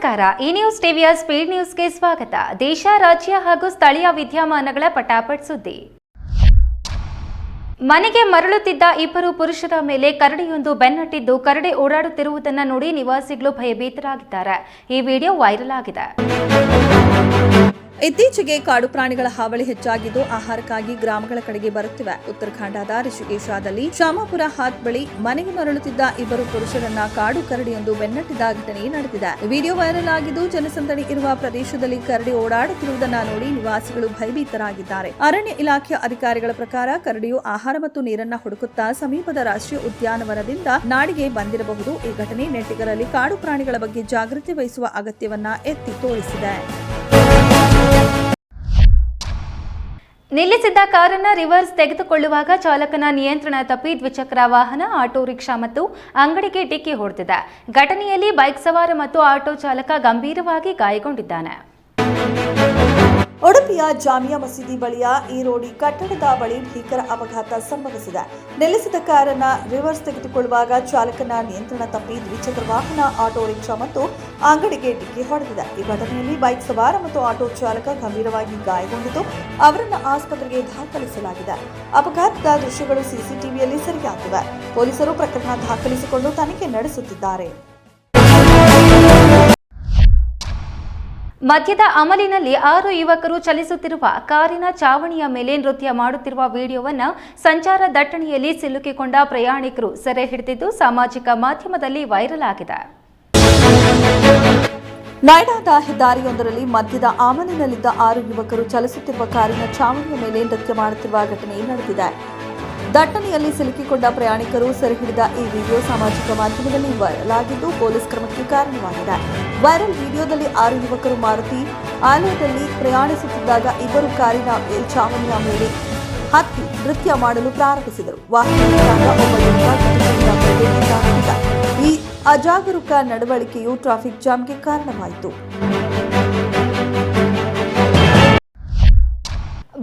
ನಮಸ್ಕಾರ. ಈ ನ್ಯೂಸ್ ಟಿವಿಯ ಸ್ಪೀಡ್ ನ್ಯೂಸ್ಗೆ ಸ್ವಾಗತ. ದೇಶ, ರಾಜ್ಯ ಹಾಗೂ ಸ್ಥಳೀಯ ವಿದ್ಯಮಾನಗಳ ಪಟಾಪಟ್ ಸುದ್ದಿ. ಮನೆಗೆ ಮರಳುತ್ತಿದ್ದ ಇಬ್ಬರು ಪುರುಷರ ಮೇಲೆ ಕರಡಿಯೊಂದು ಬೆನ್ನಟ್ಟಿದ್ದು ಕರಡಿ ಓಡಾಡುತ್ತಿರುವುದನ್ನು ನೋಡಿ ನಿವಾಸಿಗಳು ಭಯಭೀತರಾಗಿದ್ದಾರೆ. ಈ ವಿಡಿಯೋ ವೈರಲ್ ಆಗಿದೆ. ಇತ್ತೀಚೆಗೆ ಕಾಡು ಪ್ರಾಣಿಗಳ ಹಾವಳಿ ಹೆಚ್ಚಾಗಿದ್ದು ಆಹಾರಕ್ಕಾಗಿ ಗ್ರಾಮಗಳ ಕಡೆಗೆ ಬರುತ್ತಿವೆ. ಉತ್ತರಾಖಂಡದ ರಿಷಿಕೇಶದಲ್ಲಿ ಶಾಮಾಪುರ ಹಾತ್ ಬಳಿ ಮನೆಗೆ ಮರಳುತ್ತಿದ್ದ ಇಬ್ಬರು ಪುರುಷರನ್ನ ಕಾಡು ಕರಡಿಯೊಂದು ಬೆನ್ನಟ್ಟಿದ ಘಟನೆ ನಡೆದಿದೆ. ವಿಡಿಯೋ ವೈರಲ್ ಆಗಿದ್ದು ಜನಸಂದಣಿ ಇರುವ ಪ್ರದೇಶದಲ್ಲಿ ಕರಡಿ ಓಡಾಡುತ್ತಿರುವುದನ್ನು ನೋಡಿ ನಿವಾಸಿಗಳು ಭಯಭೀತರಾಗಿದ್ದಾರೆ. ಅರಣ್ಯ ಇಲಾಖೆಯ ಅಧಿಕಾರಿಗಳ ಪ್ರಕಾರ ಕರಡಿಯು ಆಹಾರ ಮತ್ತು ನೀರನ್ನ ಹುಡುಕುತ್ತಾ ಸಮೀಪದ ರಾಷ್ಟ್ರೀಯ ಉದ್ಯಾನವನದಿಂದ ನಾಡಿಗೆ ಬಂದಿರಬಹುದು. ಈ ಘಟನೆ ನೆಟ್ಟಿಗರಲ್ಲಿ ಕಾಡು ಪ್ರಾಣಿಗಳ ಬಗ್ಗೆ ಜಾಗೃತಿ ವಹಿಸುವ ಅಗತ್ಯವನ್ನ ಎತ್ತಿ ತೋರಿಸಿದೆ. ನಿಲ್ಲಿಸಿದ್ದ ಕಾರನ್ನು ರಿವರ್ಸ್ ತೆಗೆದುಕೊಳ್ಳುವಾಗ ಚಾಲಕನ ನಿಯಂತ್ರಣ ತಪ್ಪಿ ದ್ವಿಚಕ್ರ ವಾಹನ, ಆಟೋ ರಿಕ್ಷಾ ಮತ್ತು ಅಂಗಡಿಗೆ ಡಿಕ್ಕಿ ಹೊಡೆದಿದೆ. ಘಟನೆಯಲ್ಲಿ ಬೈಕ್ ಸವಾರ ಮತ್ತು ಆಟೋ ಚಾಲಕ ಗಂಭೀರವಾಗಿ ಗಾಯಗೊಂಡಿದ್ದಾನೆ. ಉಡುಪಿಯ ಜಾಮಿಯಾ ಮಸೀದಿ ಬಳಿಯ ಈರೋಡಿ ಕಟ್ಟಡದ ಬಳಿ ಭೀಕರ ಅಪಘಾತ ಸಂಭವಿಸಿದೆ. ನಿಲ್ಲಿಸಿದ ಕಾರನ್ನ ರಿವರ್ಸ್ ತೆಗೆದುಕೊಳ್ಳುವಾಗ ಚಾಲಕನ ನಿಯಂತ್ರಣ ತಪ್ಪಿ ದ್ವಿಚಕ್ರ ವಾಹನ, ಆಟೋ ರಿಕ್ಷಾ ಮತ್ತು ಅಂಗಡಿಗೆ ಡಿಕ್ಕಿ ಹೊಡೆದಿದೆ. ಈ ಘಟನೆಯಲ್ಲಿ ಬೈಕ್ ಸವಾರ ಮತ್ತು ಆಟೋ ಚಾಲಕ ಗಂಭೀರವಾಗಿ ಗಾಯಗೊಂಡಿದ್ದು ಅವರನ್ನು ಆಸ್ಪತ್ರೆಗೆ ದಾಖಲಿಸಲಾಗಿದೆ. ಅಪಘಾತದ ದೃಶ್ಯಗಳು ಸಿಸಿಟಿವಿಯಲ್ಲಿ ಸೆರೆಯಾಗಿವೆ. ಪೊಲೀಸರು ಪ್ರಕರಣ ದಾಖಲಿಸಿಕೊಂಡು ತನಿಖೆ ನಡೆಸುತ್ತಿದ್ದಾರೆ. ಮದ್ಯದ ಅಮಲಿನಲ್ಲಿ 6 ಯುವಕರು ಚಲಿಸುತ್ತಿರುವ ಕಾರಿನ ಚಾವಣಿಯ ಮೇಲೆ ನೃತ್ಯ ಮಾಡುತ್ತಿರುವ ವಿಡಿಯೋವನ್ನು ಸಂಚಾರ ದಟ್ಟಣೆಯಲ್ಲಿ ಸಿಲುಕಿಕೊಂಡ ಪ್ರಯಾಣಿಕರು ಸೆರೆ ಹಿಡಿದಿದ್ದು ಸಾಮಾಜಿಕ ಮಾಧ್ಯಮದಲ್ಲಿ ವೈರಲ್ ಆಗಿದೆ. ನೋಯ್ಡಾದ ಹೆದ್ದಾರಿಯೊಂದರಲ್ಲಿ ಮದ್ಯದ ಅಮಲಿನಲ್ಲಿದ್ದ 6 ಯುವಕರು ಚಲಿಸುತ್ತಿರುವ ಕಾರಿನ ಚಾವಣಿಯ ಮೇಲೆ ನೃತ್ಯ ಮಾಡುತ್ತಿರುವ ಘಟನೆ ನಡೆದಿದೆ. ದಟ್ಟಣೆಯಲ್ಲಿ ಸಿಲುಕಿಕೊಂಡ ಪ್ರಯಾಣಿಕರು ಸೆರೆ ಹಿಡಿದ ಈ ವಿಡಿಯೋ ಸಾಮಾಜಿಕ ಮಾಧ್ಯಮದಲ್ಲಿ ವೈರಲ್ ಆಗಿದ್ದು ಪೊಲೀಸ್ ಕ್ರಮಕ್ಕೆ ಕಾರಣವಾಗಿದೆ. ವೈರಲ್ ವಿಡಿಯೋದಲ್ಲಿ 6 ಯುವಕರು ಮಾರುತಿ ಆಲಯದಲ್ಲಿ ಪ್ರಯಾಣಿಸುತ್ತಿದ್ದಾಗ ಇಬ್ಬರು ಕಾರಿನ ಮೇಲ್ಛಾವಣಿಯ ಮೇಲೆ ಹತ್ತಿ ನೃತ್ಯ ಮಾಡಲು ಪ್ರಾರಂಭಿಸಿದರು. ವಾಹನದಲ್ಲಿದ್ದಾಗ ಒಬ್ಬ ಯುವಕ ಈ ಅಜಾಗರೂಕ ನಡವಳಿಕೆಯು ಟ್ರಾಫಿಕ್ ಜಾಮ್ಗೆ ಕಾರಣವಾಯಿತು.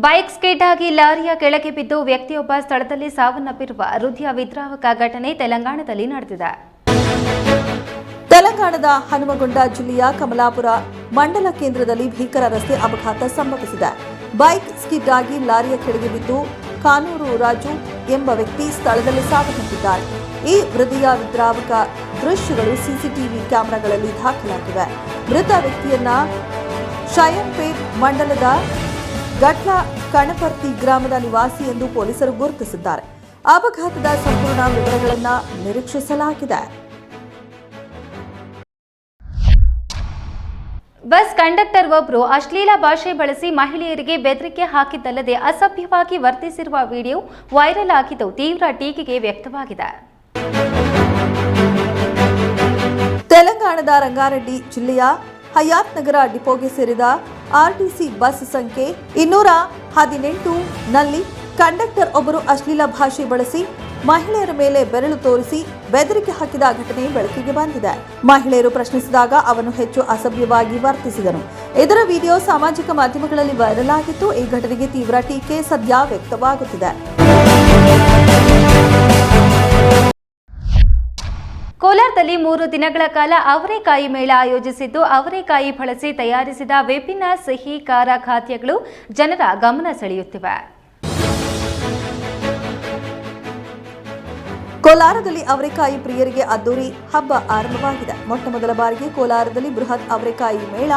ಬೈಕ್ ಸ್ಕಿಡ್ ಆಗಿ ಲಾರಿಯ ಕೆಳಗೆ ಬಿದ್ದು ವ್ಯಕ್ತಿಯೊಬ್ಬ ಸ್ಥಳದಲ್ಲಿ ಸಾವನ್ನಪ್ಪಿರುವ ಹೃದಯ ವಿದ್ರಾವಕ ಘಟನೆ ತೆಲಂಗಾಣದಲ್ಲಿ ನಡೆದಿದೆ. ತೆಲಂಗಾಣದ ಹನುಮಗೊಂಡ ಜಿಲ್ಲೆಯ ಕಮಲಾಪುರ ಮಂಡಲ ಕೇಂದ್ರದಲ್ಲಿ ಭೀಕರ ರಸ್ತೆ ಅಪಘಾತ ಸಂಭವಿಸಿದೆ. ಬೈಕ್ ಸ್ಕಿಡ್ ಆಗಿ ಲಾರಿಯ ಕೆಳಗೆ ಬಿದ್ದು ಕಾನೂರು ರಾಜು ಎಂಬ ವ್ಯಕ್ತಿ ಸ್ಥಳದಲ್ಲಿ ಸಾವನ್ನಪ್ಪಿದ್ದಾರೆ. ಈ ಹೃದಯ ವಿದ್ರಾವಕ ದೃಶ್ಯಗಳು ಸಿಸಿಟಿವಿ ಕ್ಯಾಮೆರಾಗಳಲ್ಲಿ ದಾಖಲಾಗಿವೆ. ಮೃತ ವ್ಯಕ್ತಿಯನ್ನ ಶಯನ್ಪೇಟ್ ಮಂಡಲದ ಗಟ್ಲ ಕಣಪರ್ತಿ ಗ್ರಾಮದ ನಿವಾಸಿ ಎಂದು ಪೊಲೀಸರು ಗುರುತಿಸಿದ್ದಾರೆ. ಅಪಘಾತದ ಸಂಪೂರ್ಣ ವಿವರಗಳನ್ನು ನಿರೀಕ್ಷಿಸಲಾಗಿದೆ. ಬಸ್ ಕಂಡಕ್ಟರ್ ಒಬ್ಬರು ಅಶ್ಲೀಲ ಭಾಷೆ ಬಳಸಿ ಮಹಿಳೆಯರಿಗೆ ಬೆದರಿಕೆ ಹಾಕಿದ್ದಲ್ಲದೆ ಅಸಭ್ಯವಾಗಿ ವರ್ತಿಸಿರುವ ವಿಡಿಯೋ ವೈರಲ್ ಆಗಿದ್ದು ತೀವ್ರ ಟೀಕೆಗೆ ವ್ಯಕ್ತವಾಗಿದೆ. ತೆಲಂಗಾಣದ ರಂಗಾರೆಡ್ಡಿ ಜಿಲ್ಲೆಯ ಹಯಾತ್ ನಗರ ಡಿಪೋಗೆ ಸೇರಿದ ಆರ್ಟಿಸಿ ಬಸ್ ಸಂಖ್ಯೆ 218 ನಲ್ಲಿ ಕಂಡಕ್ಟರ್ ಒಬ್ಬರು ಅಶ್ಲೀಲ ಭಾಷೆ ಬಳಸಿ ಮಹಿಳೆಯರ ಮೇಲೆ ಬೆರಳು ತೋರಿಸಿ ಬೆದರಿಕೆ ಹಾಕಿದ ಘಟನೆ ಬೆಳಕಿಗೆ ಬಂದಿದೆ. ಮಹಿಳೆಯರು ಪ್ರಶ್ನಿಸಿದಾಗ ಅವನು ಹೆಚ್ಚು ಅಸಭ್ಯವಾಗಿ ವರ್ತಿಸಿದನು. ಇದರ ವಿಡಿಯೋ ಸಾಮಾಜಿಕ ಮಾಧ್ಯಮಗಳಲ್ಲಿ ವೈರಲ್ ಆಗಿತ್ತು. ಈ ಘಟನೆಗೆ ತೀವ್ರ ಟೀಕೆ ಸದ್ಯ ವ್ಯಕ್ತವಾಗುತ್ತಿದೆ. ಕೋಲಾರದಲ್ಲಿ 3 ದಿನಗಳ ಕಾಲ ಅವರೆಕಾಯಿ ಮೇಳ ಆಯೋಜಿಸಿದ್ದು ಅವರೆಕಾಯಿ ಬಳಸಿ ತಯಾರಿಸಿದ ವಿಭಿನ್ನ ಸಿಹಿ ಖಾರ ಖಾದ್ಯಗಳು ಜನರ ಗಮನ ಸೆಳೆಯುತ್ತಿವೆ. ಕೋಲಾರದಲ್ಲಿ ಅವರೆಕಾಯಿ ಪ್ರಿಯರಿಗೆ ಅದ್ದೂರಿ ಹಬ್ಬ ಆರಂಭವಾಗಿದೆ. ಮೊಟ್ಟಮೊದಲ ಬಾರಿಗೆ ಕೋಲಾರದಲ್ಲಿ ಬೃಹತ್ ಅವರೆಕಾಯಿ ಮೇಳ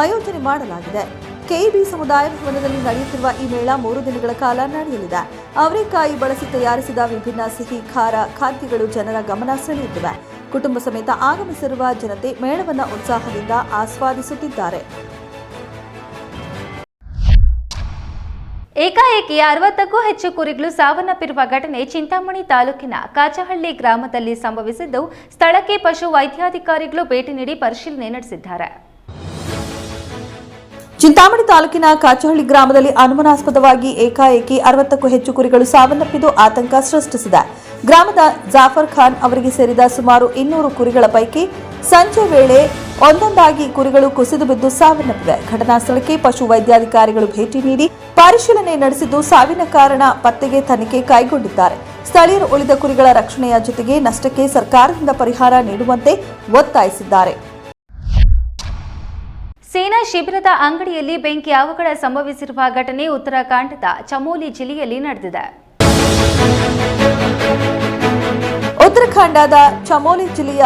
ಆಯೋಜನೆ ಮಾಡಲಾಗಿದೆ. ಕೆಇಬಿ ಸಮುದಾಯ ಭವನದಲ್ಲಿ ನಡೆಯುತ್ತಿರುವ ಈ ಮೇಳ 3 ದಿನಗಳ ಕಾಲ ನಡೆಯಲಿದೆ. ಅವರೆಕಾಯಿ ಬಳಸಿ ತಯಾರಿಸಿದ ವಿಭಿನ್ನ ಸಿಹಿ ಖಾರ ಖಾದ್ಯಗಳು ಜನರ ಗಮನ ಸೆಳೆಯುತ್ತಿವೆ. ಕುಟುಂಬ ಸಮೇತ ಆಗಮಿಸಿರುವ ಜನತೆ ಮೇಳವನ್ನು ಉತ್ಸಾಹದಿಂದ ಆಸ್ವಾದಿಸುತ್ತಿದ್ದಾರೆ. ಏಕಾಏಕಿ 60ಕ್ಕೂ ಹೆಚ್ಚು ಕುರಿಗಳು ಸಾವನ್ನಪ್ಪಿರುವ ಘಟನೆ ಚಿಂತಾಮಣಿ ತಾಲೂಕಿನ ಕಾಚಹಳ್ಳಿ ಗ್ರಾಮದಲ್ಲಿ ಸಂಭವಿಸಿದ್ದು ಸ್ಥಳಕ್ಕೆ ಪಶು ವೈದ್ಯಾಧಿಕಾರಿಗಳು ಭೇಟಿ ನೀಡಿ ಪರಿಶೀಲನೆ ನಡೆಸಿದ್ದಾರೆ. ಚಿಂತಾಮಣಿ ತಾಲೂಕಿನ ಕಾಚಹಳ್ಳಿ ಗ್ರಾಮದಲ್ಲಿ ಅನುಮಾನಾಸ್ಪದವಾಗಿ ಏಕಾಏಕಿ 60ಕ್ಕೂ ಹೆಚ್ಚು ಕುರಿಗಳು ಸಾವನ್ನಪ್ಪಿದ್ದು ಆತಂಕ ಸೃಷ್ಟಿಸಿದೆ. ಗ್ರಾಮದ ಜಾಫರ್ ಖಾನ್ ಅವರಿಗೆ ಸೇರಿದ ಸುಮಾರು 200 ಕುರಿಗಳ ಪೈಕಿ ಸಂಜೆ ವೇಳೆ ಒಂದೊಂದಾಗಿ ಕುರಿಗಳು ಕುಸಿದು ಬಿದ್ದು ಸಾವನ್ನಪ್ಪಿವೆ. ಘಟನಾ ಸ್ಥಳಕ್ಕೆ ಪಶು ವೈದ್ಯಾಧಿಕಾರಿಗಳು ಭೇಟಿ ನೀಡಿ ಪರಿಶೀಲನೆ ನಡೆಸಿದ್ದು ಸಾವಿನ ಕಾರಣ ಪತ್ತೆಗೆ ತನಿಖೆ ಕೈಗೊಂಡಿದ್ದಾರೆ. ಸ್ಥಳೀಯರು ಉಳಿದ ಕುರಿಗಳ ರಕ್ಷಣೆಯ ಜೊತೆಗೆ ನಷ್ಟಕ್ಕೆ ಸರ್ಕಾರದಿಂದ ಪರಿಹಾರ ನೀಡುವಂತೆ ಒತ್ತಾಯಿಸಿದ್ದಾರೆ. ಸೇನಾ ಶಿಬಿರದ ಅಂಗಡಿಯಲ್ಲಿ ಬೆಂಕಿ ಅವಘಡ ಸಂಭವಿಸಿರುವ ಘಟನೆ ಉತ್ತರಾಖಂಡದ ಚಮೋಲಿ ಜಿಲ್ಲೆಯಲ್ಲಿ ನಡೆದಿದೆ. ಉತ್ತರಾಖಂಡದ ಚಮೋಲಿ ಜಿಲ್ಲೆಯ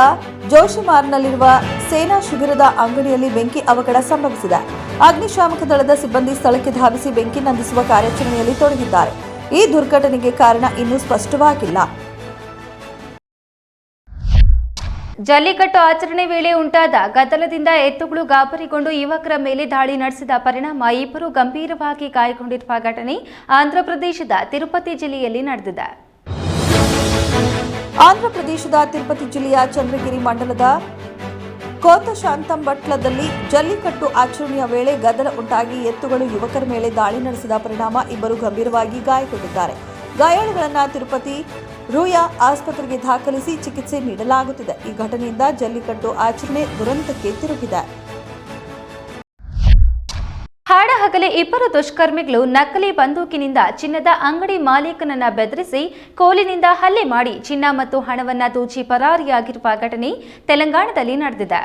ಜೋಶಿಮಾರ್ನಲ್ಲಿರುವ ಸೇನಾ ಶಿಬಿರದ ಅಂಗಡಿಯಲ್ಲಿ ಬೆಂಕಿ ಅವಘಡ ಸಂಭವಿಸಿದೆ. ಅಗ್ನಿಶಾಮಕ ದಳದ ಸಿಬ್ಬಂದಿ ಸ್ಥಳಕ್ಕೆ ಧಾವಿಸಿ ಬೆಂಕಿ ನಂದಿಸುವ ಕಾರ್ಯಾಚರಣೆಯಲ್ಲಿ ತೊಡಗಿದ್ದಾರೆ. ಈ ದುರ್ಘಟನೆಗೆ ಕಾರಣ ಇನ್ನೂ ಸ್ಪಷ್ಟವಾಗಿಲ್ಲ. ಜಲ್ಲಿಕಟ್ಟು ಆಚರಣೆ ವೇಳೆ ಉಂಟಾದ ಗದ್ದಲದಿಂದ ಎತ್ತುಗಳು ಗಾಬರಿಗೊಂಡು ಯುವಕರ ಮೇಲೆ ದಾಳಿ ನಡೆಸಿದ ಪರಿಣಾಮ ಇಬ್ಬರು ಗಂಭೀರವಾಗಿ ಗಾಯಗೊಂಡಿರುವ ಘಟನೆ ಆಂಧ್ರಪ್ರದೇಶದ ತಿರುಪತಿ ಜಿಲ್ಲೆಯಲ್ಲಿ ನಡೆದಿದೆ. ಆಂಧ್ರಪ್ರದೇಶದ ತಿರುಪತಿ ಜಿಲ್ಲೆಯ ಚಂದ್ರಗಿರಿ ಮಂಡಲದ ಕೋತಶಾಂತಂಬಟ್ಲದಲ್ಲಿ ಜಲ್ಲಿಕಟ್ಟು ಆಚರಣೆಯ ವೇಳೆ ಗದ್ದಲ ಉಂಟಾಗಿ ಎತ್ತುಗಳು ಯುವಕರ ಮೇಲೆ ದಾಳಿ ನಡೆಸಿದ ಪರಿಣಾಮ ಇಬ್ಬರು ಗಂಭೀರವಾಗಿ ಗಾಯಗೊಂಡಿದ್ದಾರೆ. ಗಾಯಾಳುಗಳನ್ನು ತಿರುಪತಿ ರೂಯಾ ಆಸ್ಪತ್ರೆಗೆ ದಾಖಲಿಸಿ ಚಿಕಿತ್ಸೆ ನೀಡಲಾಗುತ್ತಿದೆ. ಈ ಘಟನೆಯಿಂದ ಜಲ್ಲಿಕಟ್ಟು ಆಚರಣೆ ದುರಂತಕ್ಕೆ ತಿರುಗಿದೆ. ಹಾಡಹಗಲೇ ಇಬ್ಬರು ದುಷ್ಕರ್ಮಿಗಳು ನಕಲಿ ಬಂದೂಕಿನಿಂದ ಚಿನ್ನದ ಅಂಗಡಿ ಮಾಲೀಕನನ್ನ ಬೆದರಿಸಿ ಕೋಲಿನಿಂದ ಹಲ್ಲೆ ಮಾಡಿ ಚಿನ್ನ ಮತ್ತು ಹಣವನ್ನ ದೋಚಿ ಪರಾರಿಯಾಗಿರುವ ಘಟನೆ ತೆಲಂಗಾಣದಲ್ಲಿ ನಡೆದಿದೆ.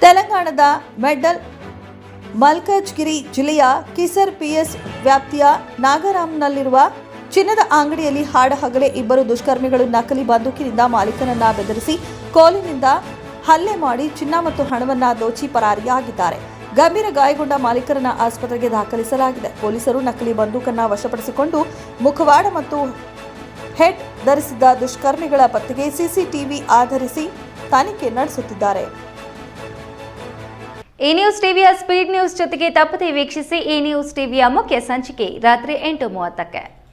ತೆಲಂಗಾಣದ ಮೆಡ್ಡಲ್ ಮಲ್ಕಾಜ್ಗಿರಿ ಜಿಲ್ಲೆಯ ಕಿಸರ್ ಪಿಎಸ್ ವ್ಯಾಪ್ತಿಯ ನಾಗರಾಮ್ನಲ್ಲಿರುವ ಚಿನ್ನದ ಅಂಗಡಿಯಲ್ಲಿ ಹಾಡಹಗಲೇ ಇಬ್ಬರು ದುಷ್ಕರ್ಮಿಗಳು ನಕಲಿ ಬಂದೂಕಿನಿಂದ ಮಾಲೀಕನನ್ನ ಬೆದರಿಸಿ ಕೋಲಿನಿಂದ ಹಲ್ಲೆ ಮಾಡಿ ಚಿನ್ನ ಮತ್ತು ಹಣವನ್ನ ದೋಚಿ ಪರಾರಿಯಾಗಿದ್ದಾರೆ. ಗಂಭೀರ ಗಾಯಗೊಂಡ ಮಾಲೀಕರನ್ನ ಆಸ್ಪತ್ರೆಗೆ ದಾಖಲಿಸಲಾಗಿದೆ. ಪೊಲೀಸರು ನಕಲಿ ಬಂದೂಕನ್ನ ವಶಪಡಿಸಿಕೊಂಡು ಮುಖವಾಡ ಮತ್ತು ಹೆಡ್ ಧರಿಸಿದ್ದ ದುಷ್ಕರ್ಮಿಗಳ ಪತ್ತೆಗೆ ಸಿಸಿಟಿವಿ ಆಧರಿಸಿ ತನಿಖೆ ನಡೆಸುತ್ತಿದ್ದಾರೆ. ಈ ನ್ಯೂಸ್ ಟಿವಿಯ ಸ್ಪೀಡ್ ನ್ಯೂಸ್ ಜೊತೆಗೆ ತಪ್ಪದೇ ವೀಕ್ಷಿಸಿ. ಈ ನ್ಯೂಸ್ ಟಿವಿಯ ಮುಖ್ಯ ಸಂಚಿಕೆ ರಾತ್ರಿ 8:30ಕ್ಕೆ.